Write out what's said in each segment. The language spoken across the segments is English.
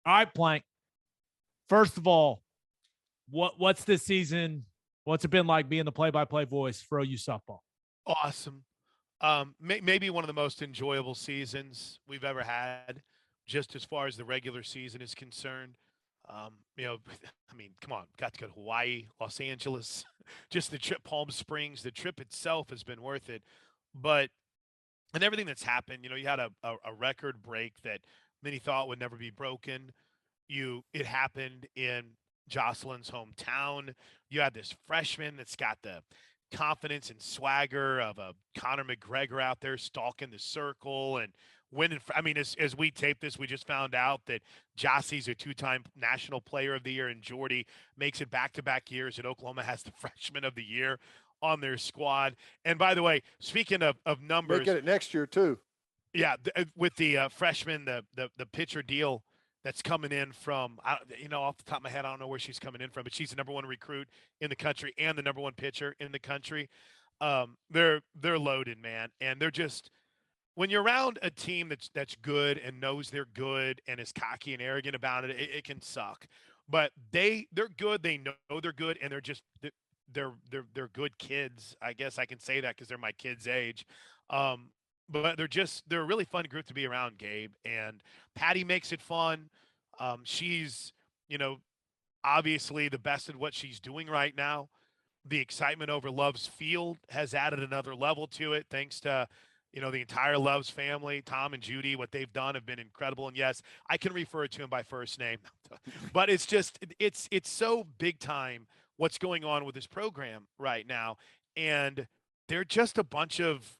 All right, Plank. First of all, what's this season? What's it been like being the play-by-play voice for OU softball? Awesome. Maybe one of the most enjoyable seasons we've ever had, just as far as the regular season is concerned. You know, I mean, come on, got to go to Hawaii, Los Angeles, just the trip, Palm Springs. The trip itself has been worth it, but and everything that's happened. You know, you had a record break that many thought would never be broken. It happened in Jocelyn's hometown. You had this freshman that's got the confidence and swagger of a Conor McGregor out there stalking the circle and winning. I mean, as we tape this, we just found out that Jossie's a two-time National Player of the Year, and Jordy makes it back-to-back years, and Oklahoma has the Freshman of the Year on their squad. And by the way, speaking of They numbers, get it next year too. yeah, with the freshman, the pitcher deal that's coming in from, off the top of my head, I don't know where she's coming in from, but she's the number one recruit in the country and the number one pitcher in the country. They're loaded, man, and they're just when you're around a team that's good and knows they're good and is cocky and arrogant about it, it can suck. But they're good. They know they're good, and they're good kids. I guess I can say that because they're my kids' age. Um, but they're a really fun group to be around, Gabe. And Patty makes it fun. She's you know obviously the best at what she's doing right now. The excitement over Love's Field has added another level to it, thanks to the entire Love's family. Tom and Judy, what they've done have been incredible. And yes, I can refer to him by first name, but it's just it's so big time what's going on with this program right now, and they're just a bunch of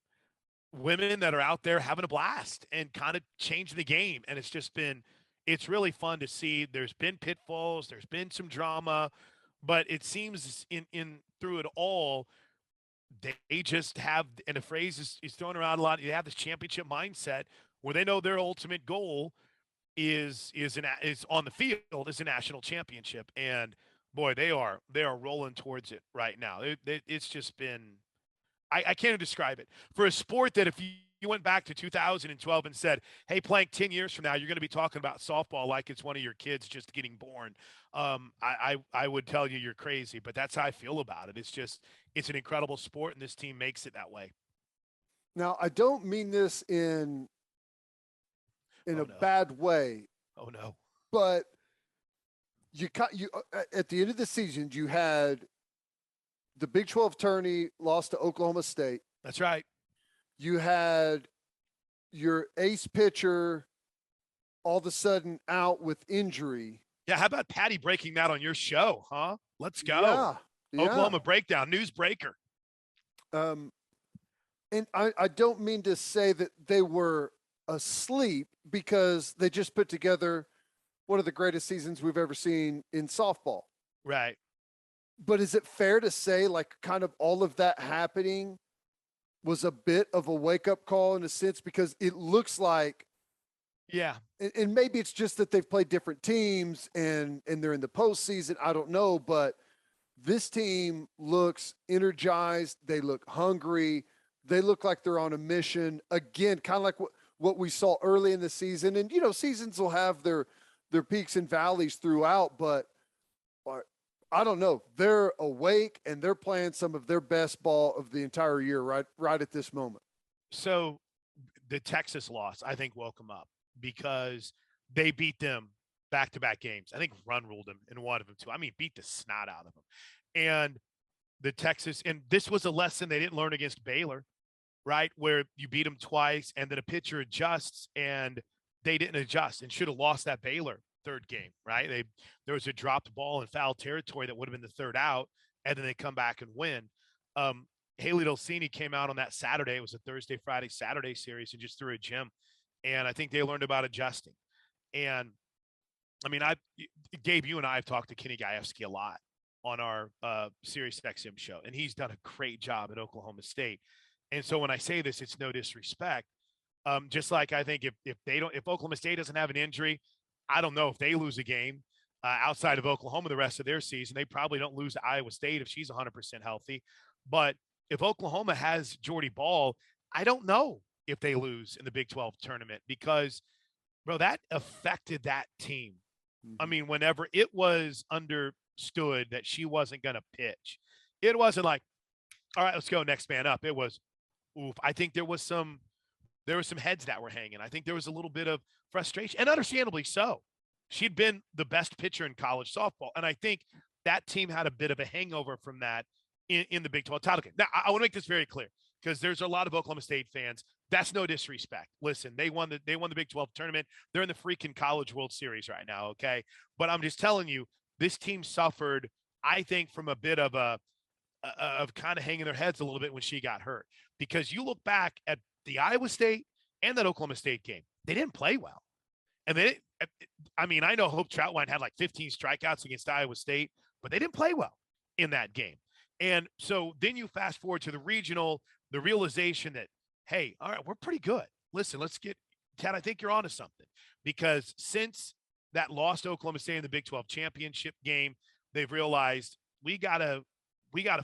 women that are out there having a blast and kind of changing the game. And it's really fun to see. There's been pitfalls, there's been some drama, but it seems in through it all, they just have, and the phrase is thrown around a lot. They have this championship mindset where they know their ultimate goal is on the field is a national championship. And boy, they are rolling towards it right now. It's just been, I can't even describe it. For a sport that if you went back to 2012 and said, hey, Plank, 10 years from now, you're going to be talking about softball like it's one of your kids just getting born. I would tell you you're crazy, but that's how I feel about it. It's an incredible sport, and this team makes it that way. Now, I don't mean this in a bad way. Oh, no. But you at the end of the season, you had the Big 12 tourney lost to Oklahoma State. That's right. You had your ace pitcher all of a sudden out with injury. Yeah, how about Patty breaking that on your show, huh? Let's go. Yeah. Oklahoma Breakdown, newsbreaker. And I don't mean to say that they were asleep, because they just put together one of the greatest seasons we've ever seen in softball. Right. But is it fair to say, like, kind of all of that happening was a bit of a wake-up call in a sense? Because it looks like, yeah, and maybe it's just that they've played different teams and they're in the postseason. I don't know, but this team looks energized. They look hungry. They look like they're on a mission. Again, kind of like what we saw early in the season. And, seasons will have their peaks and valleys throughout, but I don't know. They're awake and they're playing some of their best ball of the entire year right at this moment. So the Texas loss, I think, woke them up because they beat them back-to-back games. I think run ruled them in one of them too. I mean, beat the snot out of them. And the Texas, and this was a lesson they didn't learn against Baylor, right? Where you beat them twice and then a pitcher adjusts, and they didn't adjust and should have lost that Baylor third game, right? There was a dropped ball in foul territory that would have been the third out, and then they come back and win. Haley Dulcini came out on that Saturday. It was a Thursday, Friday, Saturday series, and just threw a gem. And I think they learned about adjusting. And I mean, Gabe, you and I have talked to Kenny Gajewski a lot on our Sirius XM show, and he's done a great job at Oklahoma State. And so when I say this, it's no disrespect. Just like I think if Oklahoma State doesn't have an injury, I don't know if they lose a game outside of Oklahoma the rest of their season. They probably don't lose to Iowa State if she's 100% healthy. But if Oklahoma has Jordy Bahl, I don't know if they lose in the Big 12 tournament because, bro, that affected that team I mean, whenever it was understood that she wasn't going to pitch, it wasn't like, all right, let's go next man up. It was, oof. I think there were some heads that were hanging. I think there was a little bit of frustration, and understandably so. She'd been the best pitcher in college softball, and I think that team had a bit of a hangover from that in the Big 12 title game. Now, I want to make this very clear because there's a lot of Oklahoma State fans. That's no disrespect. Listen, they won the Big 12 tournament. They're in the freaking College World Series right now, okay? But I'm just telling you, this team suffered, I think, from a bit of of kind of hanging their heads a little bit when she got hurt. Because you look back at the Iowa State and that Oklahoma State game, they didn't play well. And I know Hope Troutwine had like 15 strikeouts against Iowa State, but they didn't play well in that game. And so then you fast forward to the regional, the realization that, hey, all right, we're pretty good. Listen, Ted, I think you're onto something. Because since that lost Oklahoma State in the Big 12 championship game, they've realized we gotta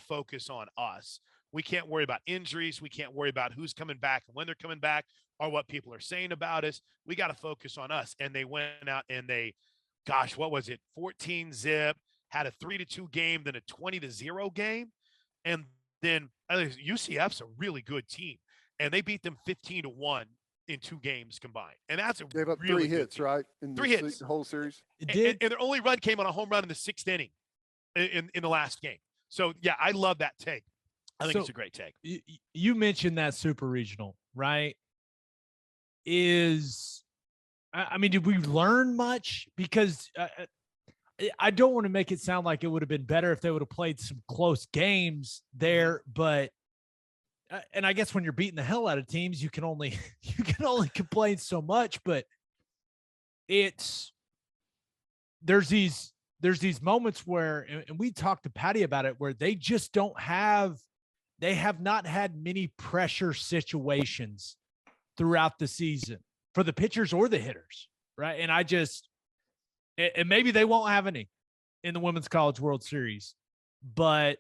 focus on us. We can't worry about injuries. We can't worry about who's coming back and when they're coming back or what people are saying about us. We got to focus on us. And they went out and what was it? 14-zip, had a 3-2 game, then a 20-0 game. And then UCF's a really good team. And they beat them 15-1 in 2 games combined. And that's a gave up really 3 hits, team. right? In 3 hits. The whole series. It did. And their only run came on a home run in the 6th inning in the last game. So, yeah, I love that take. I think it's a great take. You mentioned that super regional, right? Did we learn much? Because I don't want to make it sound like it would have been better if they would have played some close games there, but and I guess when you're beating the hell out of teams, you can only complain so much, but there's these moments where, and we talked to Patty about it, where they just they have not had many pressure situations throughout the season for the pitchers or the hitters. Right. And maybe they won't have any in the Women's College World Series, but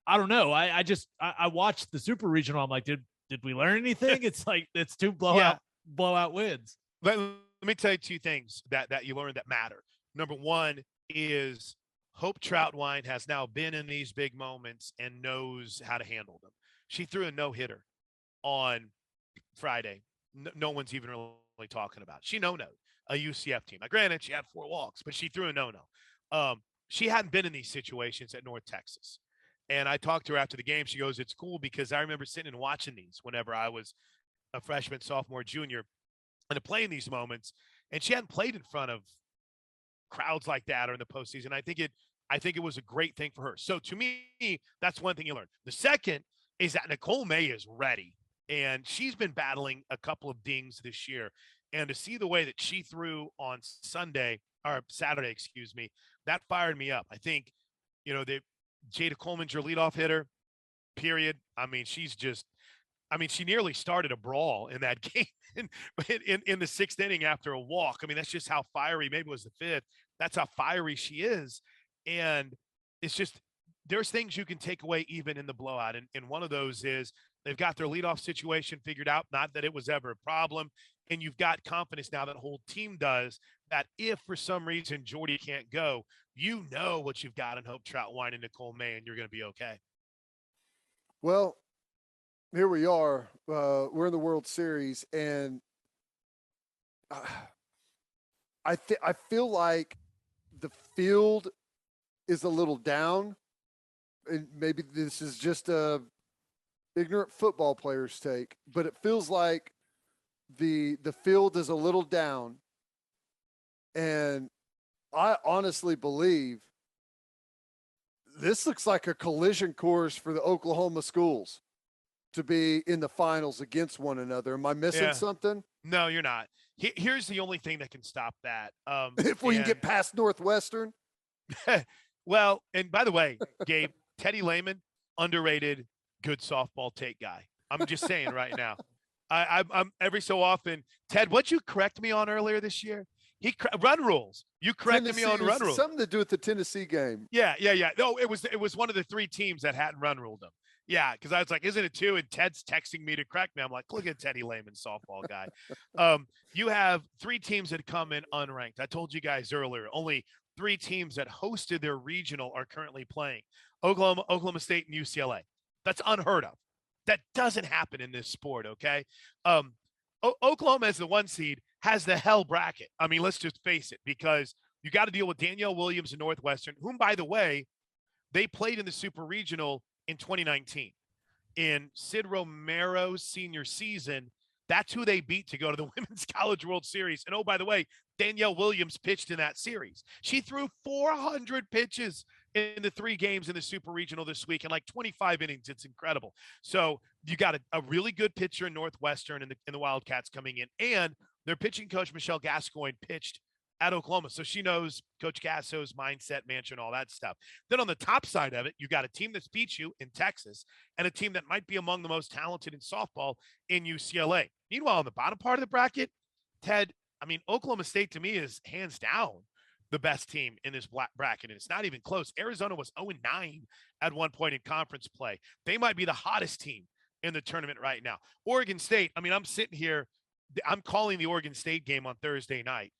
I don't know. I watched the super regional. I'm like, did we learn anything? It's like, it's 2 blowout wins. Let me tell you 2 things that you learned that matter. Number 1 is Hope Troutwine has now been in these big moments and knows how to handle them. She threw a no-hitter on Friday. No one's even really talking about. She no-no'd a UCF team. Now, granted, she had 4 walks, but she threw a no-no. She hadn't been in these situations at North Texas. And I talked to her after the game. She goes, it's cool because I remember sitting and watching these whenever I was a freshman, sophomore, junior, and playing these moments. And she hadn't played in front of crowds like that or in the postseason. I think it was a great thing for her. So to me, that's one thing you learn. The second is that Nicole May is ready, and she's been battling a couple of dings this year. And to see the way that she threw on Saturday, that fired me up. I think, Jada Coleman's your leadoff hitter, period. She nearly started a brawl in that game in the 6th inning after a walk. That's just how fiery, maybe it was the 5th. That's how fiery she is. And it's just, there's things you can take away even in the blowout. And one of those is they've got their leadoff situation figured out, not that it was ever a problem. And you've got confidence now, that whole team does, that if for some reason Jordy can't go, you know what you've got in Hope Troutwine and Nicole May, and you're going to be okay. Well, here we are. We're in the World Series, and I feel like the field is a little down, and maybe this is just a ignorant football player's take, but it feels like the field is a little down, and I honestly believe this looks like a collision course for the Oklahoma schools to be in the finals against one another. Am I missing something? No, you're not. Here's the only thing that can stop that. If we can get past Northwestern. Well, and by the way, Gabe, Teddy Lehman, underrated, good softball take guy. I'm just saying right now. I'm every so often, Ted, what'd you correct me on earlier this year? Run rules. You corrected me on run rules. Something to do with the Tennessee game. Yeah. No, it was one of the 3 teams that hadn't run ruled them. Yeah, because I was like, isn't it 2? And Ted's texting me to correct me. I'm like, look at Teddy Lehman, softball guy. You have 3 teams that come in unranked. I told you guys earlier, only 3 teams that hosted their regional are currently playing: Oklahoma State, and UCLA. That's unheard of. That doesn't happen in this sport, okay? Oklahoma, as the 1 seed, has the hell bracket. I mean, let's just face it, because you got to deal with Danielle Williams and Northwestern, whom, by the way, they played in the Super Regional in 2019. In Sid Romero's senior season, that's who they beat to go to the Women's College World Series. And oh, by the way, Danielle Williams pitched in that series. She threw 400 pitches in the 3 games in the Super Regional this week, and like 25 innings. It's incredible. So you got a really good pitcher in Northwestern and the Wildcats coming in, and their pitching coach, Michelle Gascoigne, pitched at Oklahoma. So she knows Coach Gasso's mindset, mansion, all that stuff. Then on the top side of it, you got a team that's beat you in Texas and a team that might be among the most talented in softball in UCLA. Meanwhile, on the bottom part of the bracket, Ted, I mean, Oklahoma State to me is hands down the best team in this bracket, and it's not even close. Arizona was 0-9 at one point in conference play. They might be the hottest team in the tournament right now. Oregon State, I mean, I'm sitting here, I'm calling the Oregon State game on Thursday night.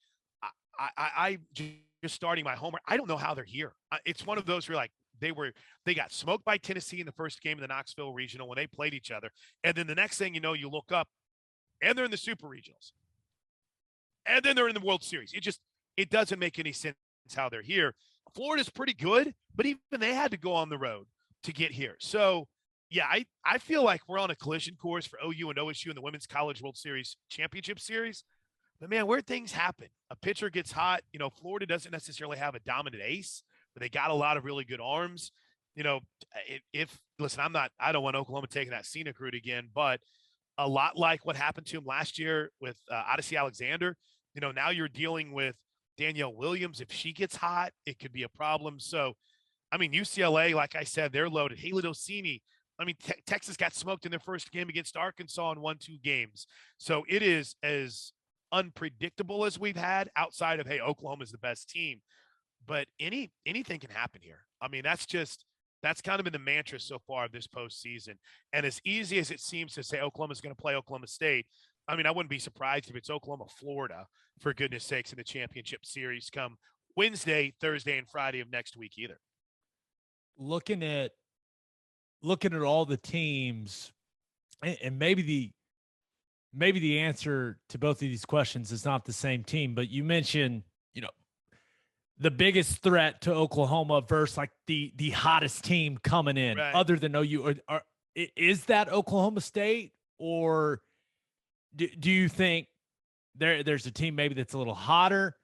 I just starting my homework. I don't know how they're here. It's one of those where, like, they got smoked by Tennessee in the first game of the Knoxville Regional when they played each other, and then the next thing you know, you look up and they're in the Super Regionals, and then they're in the World Series. It doesn't make any sense how they're here. Florida's pretty good, but even they had to go on the road to get here. So yeah, I feel like we're on a collision course for OU and OSU in the Women's College World Series Championship Series. But man, where things happen, a pitcher gets hot. You know, Florida doesn't necessarily have a dominant ace, but they got a lot of really good arms. You know, listen, I don't want Oklahoma taking that scenic route again, but a lot like what happened to him last year with Odyssey Alexander. You know, now you're dealing with Danielle Williams. If she gets hot, it could be a problem. So, I mean, UCLA, like I said, they're loaded. Haley Docini. I mean, Texas got smoked in their first game against Arkansas and won 2 games. So it is as unpredictable as we've had, outside of, hey, Oklahoma's the best team, but anything can happen here. I mean, that's kind of been the mantra so far of this postseason. And as easy as it seems to say Oklahoma's going to play Oklahoma State, I mean, I wouldn't be surprised if it's Oklahoma, Florida, for goodness sakes, in the championship series come Wednesday, Thursday, and Friday of next week either. Looking at all the teams, and maybe the answer to both of these questions is not the same team, but you mentioned, you know, the biggest threat to Oklahoma versus like the hottest team coming in, right, other than OU. Is that Oklahoma State, or do you think there's a team maybe that's a little hotter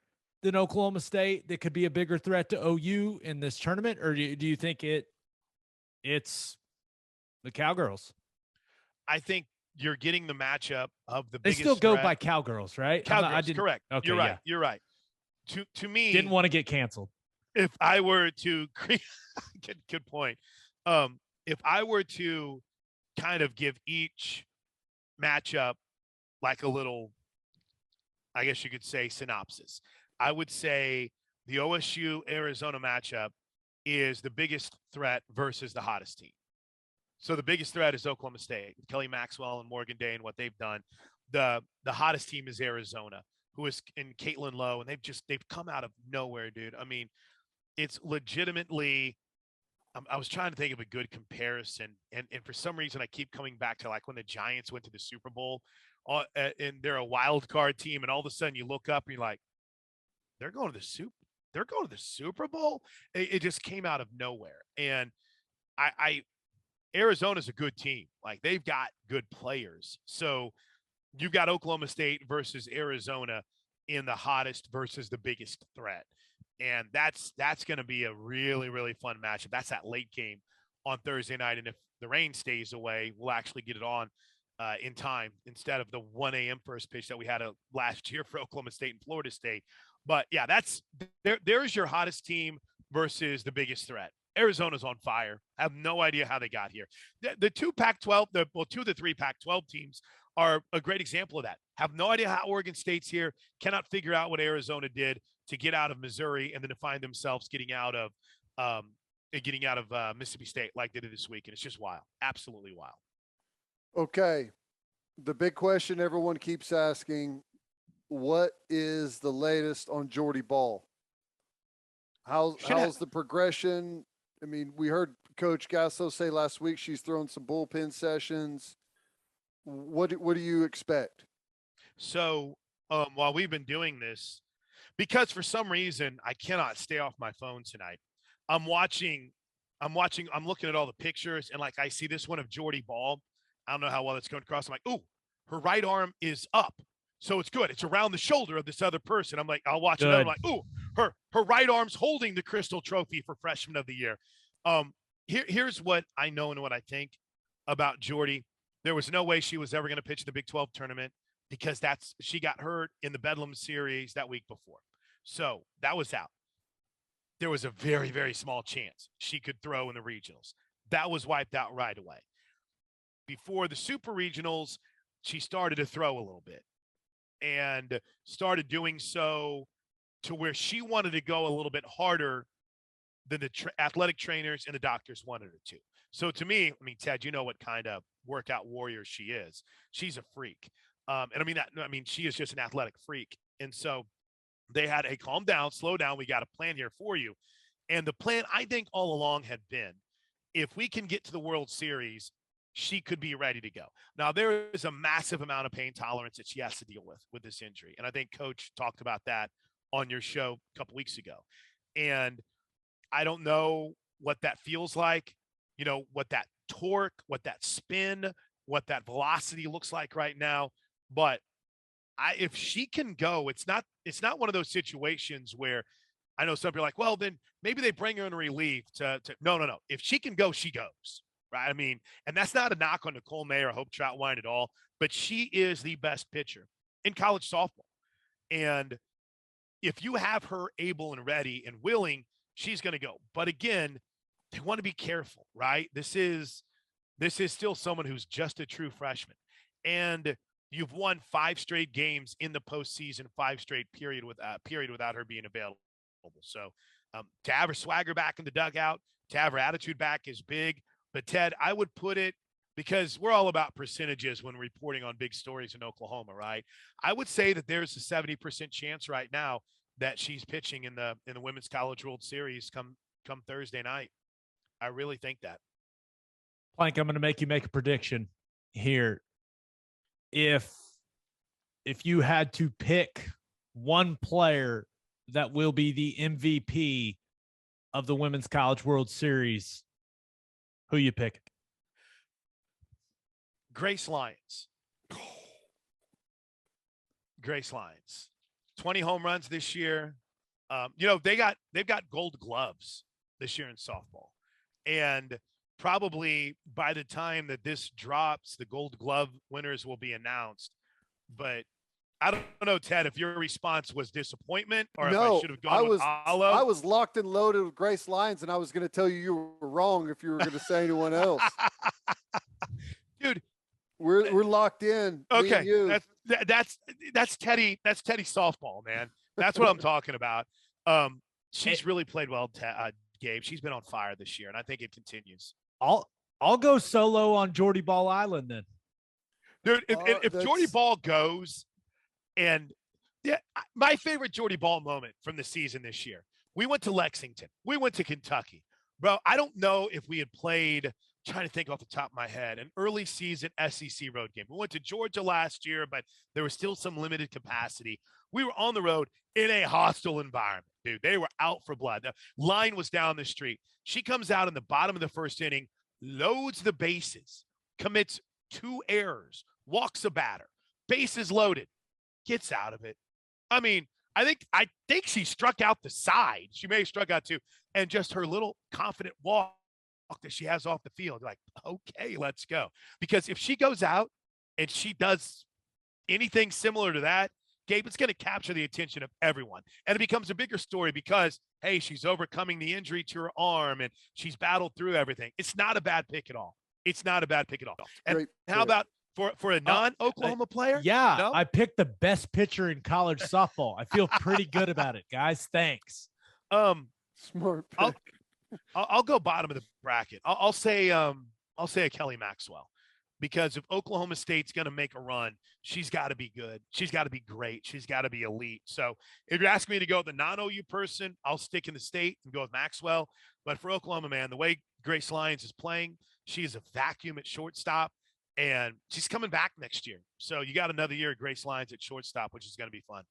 than Oklahoma State that could be a bigger threat to OU in this tournament, or do you think it's the Cowgirls? I think you're getting the matchup of the biggest. They still go by Cowgirls, right? Cowgirls, correct. Okay, you're right. Yeah. You're right. To me, didn't want to get canceled. If I were to good point. If I were to kind of give each matchup like a little, I guess you could say, synopsis, I would say the OSU Arizona matchup is the biggest threat versus the hottest team. So the biggest threat is Oklahoma State, Kelly Maxwell and Morgan Day and what they've done. The hottest team is Arizona, who is in Caitlin Lowe, and they've come out of nowhere, dude. I mean, it's legitimately, I was trying to think of a good comparison, and for some reason I keep coming back to like when the Giants went to the Super Bowl, and they're a wild card team, and all of a sudden you look up and you're like, they're going to the Super Bowl. It just came out of nowhere, and Arizona's a good team. Like, they've got good players. So you've got Oklahoma State versus Arizona in the hottest versus the biggest threat. And that's going to be a really, really fun matchup. That's that late game on Thursday night. And if the rain stays away, we'll actually get it on in time instead of the 1 a.m. first pitch that we had last year for Oklahoma State and Florida State. But yeah, there's your hottest team versus the biggest threat. Arizona's on fire. I have no idea how they got here. The 2 Pac-12, 2 of the 3 Pac-12 teams are a great example of that. Have no idea how Oregon State's here. Cannot figure out what Arizona did to get out of Missouri and then to find themselves getting out of getting out of Mississippi State like they did this week, and it's just wild, absolutely wild. Okay, the big question everyone keeps asking: what is the latest on Jordy Bahl? How's the progression? I mean, we heard Coach Gasso say last week she's thrown some bullpen sessions. What do you expect? So while we've been doing this, because for some reason I cannot stay off my phone tonight, I'm looking at all the pictures, and like I see this one of Jordy Bahl. I don't know how well it's going across. I'm like, ooh, her right arm is up. So it's good. It's around the shoulder of this other person. I'm like, I'll watch it. I'm like, ooh, her right arm's holding the Crystal Trophy for Freshman of the Year. Here's what I know and what I think about Jordy. There was no way she was ever going to pitch the Big 12 tournament because she got hurt in the Bedlam series that week before. So that was out. There was a very, very small chance she could throw in the regionals. That was wiped out right away. Before the super regionals, she started to throw a little bit and started doing so to where she wanted to go a little bit harder than the athletic trainers and the doctors wanted her to. So to me, I mean, Ted, you know what kind of workout warrior she is. She's a freak. And she is just an athletic freak. And so they had a calm down, slow down. We got a plan here for you. And the plan, I think, all along had been, if we can get to the World Series, she could be ready to go. Now, there is a massive amount of pain tolerance that she has to deal with this injury. And I think Coach talked about that on your show a couple weeks ago. And I don't know what that feels like, you know, what that torque, what that spin, what that velocity looks like right now. But if she can go, it's not one of those situations where I know some people are like, well, then maybe they bring her in relief to no. If she can go, she goes. Right. I mean, and that's not a knock on Nicole May or Hope Troutwine at all, but she is the best pitcher in college softball. And if you have her able and ready and willing, she's going to go. But again, they want to be careful, right? This is still someone who's just a true freshman. And you've won 5 straight games in the postseason, 5 straight period without her being available. So to have her swagger back in the dugout, to have her attitude back is big. But Ted, I would put it, because we're all about percentages when reporting on big stories in Oklahoma, right? I would say that there's a 70% chance right now that she's pitching in the Women's College World Series come Thursday night. I really think that. Plank, I'm going to make you make a prediction here. If you had to pick one player that will be the MVP of the Women's College World Series, who you picking? Grace Lyons. Grace Lyons. 20 home runs this year. They've got gold gloves this year in softball. And probably by the time that this drops, the gold glove winners will be announced. But I don't know, Ted, if your response was disappointment or if I should have gone with Alo. I was locked and loaded with Grace Lyons, and I was going to tell you were wrong if you were going to say anyone else. Dude, we're locked in. Okay, that's Teddy. That's Teddy softball, man. That's what I'm talking about. She's really played well, Gabe. She's been on fire this year, and I think it continues. I'll go solo on Jordy Bahl Island then. Dude, if Jordy Bahl goes, and my favorite Jordy Bahl moment from the season this year, we went to Lexington. We went to Kentucky. Bro, I don't know if we had played, trying to think off the top of my head, an early season SEC road game. We went to Georgia last year, but there was still some limited capacity. We were on the road in a hostile environment, dude. They were out for blood. The line was down the street. She comes out in the bottom of the first inning, loads the bases, commits 2 errors, walks a batter, bases loaded, gets out of it. I mean, I think she struck out the side. She may have struck out 2, and just her little confident walk that she has off the field. Like, okay, let's go. Because if she goes out and she does anything similar to that, Gabe, it's going to capture the attention of everyone. And it becomes a bigger story because, hey, she's overcoming the injury to her arm and she's battled through everything. It's not a bad pick at all. It's not a bad pick at all. And how about for a non-Oklahoma player? Yeah, no? I picked the best pitcher in college softball. I feel pretty good about it, guys. Thanks. Smart pick. I'll go bottom of the bracket. I'll say a Kelly Maxwell, because if Oklahoma State's going to make a run, she's got to be good. She's got to be great. She's got to be elite. So if you're asking me to go with the non-OU person, I'll stick in the state and go with Maxwell. But for Oklahoma, man, the way Grace Lyons is playing, she is a vacuum at shortstop, and she's coming back next year. So you got another year of Grace Lyons at shortstop, which is going to be fun.